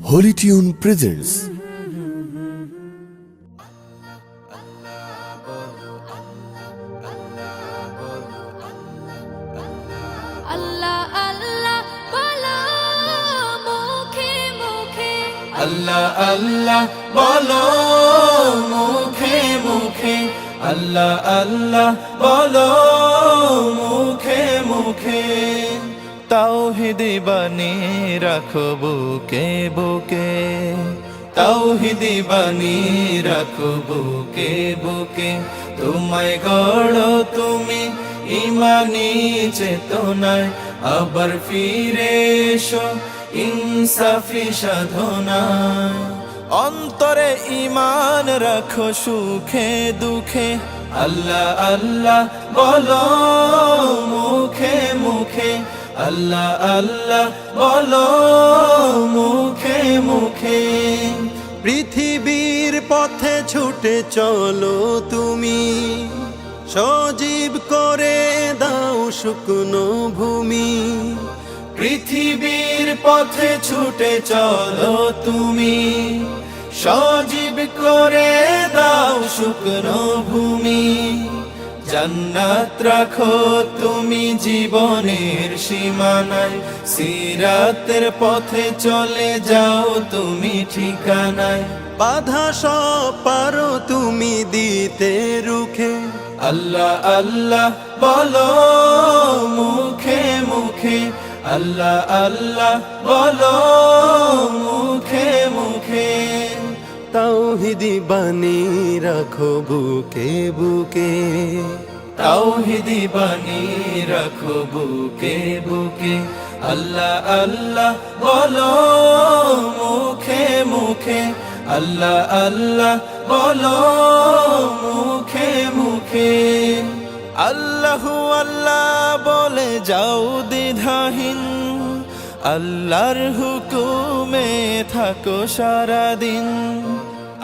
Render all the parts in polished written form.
Holy Tune presents আল্লাহ আল্লাহ বলো মুখে মুখে আল্লাহ আল্লাহ বলো মুখে মুখে আল্লাহ আল্লাহ বলো মুখে মুখে তাওহীদি বাণী রাখো বুকে বুকে তাওহীদি বাণী রাখো বুকে বুকে তোমায় গড়ো তুমি ইমানি চেতনায় আবার ফিরে এসো ইনসাফি সাধনায় অন্তরে ঈমান রাখো সুখে দুঃখে আল্লাহ আল্লাহ বলো মুখে মুখে আল্লাহ আল্লাহ বলো মুখে মুখে পৃথিবীর পথে ছুটে চলো তুমি সজীব করে দাও শুকনো ভূমি পৃথিবীর পথে ছুটে চলো তুমি সজীব করে দাও শুকনো ভূমি জান্নাত রাখো তুমি জীবনের সীমানায় সিরাতের পথে চলে যাও তুমি ঠিকানায় বাধা সব পারো তুমি দিতে রুখে আল্লাহ আল্লাহ বলো মুখে মুখে আল্লাহ আল্লাহ বলো মুখে মুখে তাওহীদি বাণী রাখো বুকে বুকে তাওহীদি বাণী রাখো বুকে বুকে আল্লাহ আল্লাহ বলো মুখে মুখে আল্লাহ আল্লাহ বলো মুখে মুখে আল্লাহু আল্লাহ বলে যাও দ্বিধাহীন আল্লাহর হুকুমে থাকো সারাদিন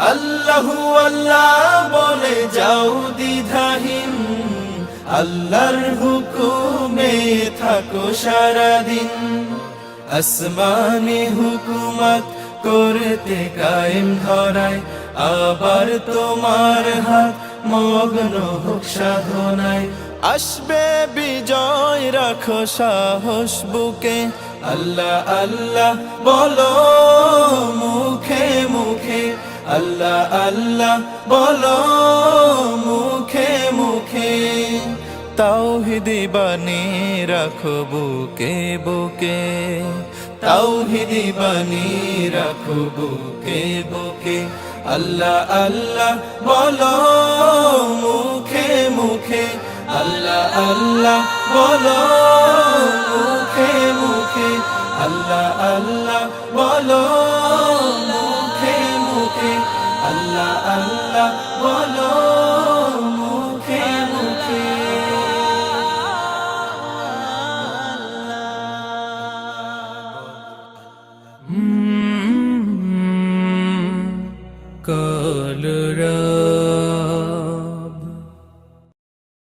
আল্লাহু আল্লাহ বলে যাও দ্বিধাহীন আল্লাহর হুকুমে থাকো সারাদিন আসমানি হুকুমত করতে কায়েম ধরায় আবার তোমার হাত মগ্ন হোক সাধনায় আসবে বিজয় রাখো সাহস বুকে আল্লাহ আল্লাহ বলো মুখে মুখে আল্লাহ আল্লাহ বলো মুখে মুখে তাওহীদি বাণী রাখো বুকে বুকে তাওহীদি বাণী রাখো বুকে বুকে আল্লাহ আল্লাহ বলো মুখে মুখে আল্লাহ আল্লাহ বলো মুখে মুখে আল্লাহ আল্লাহ বলো মুখে মুখে আল্লাহ আল্লাহ বলো মুখে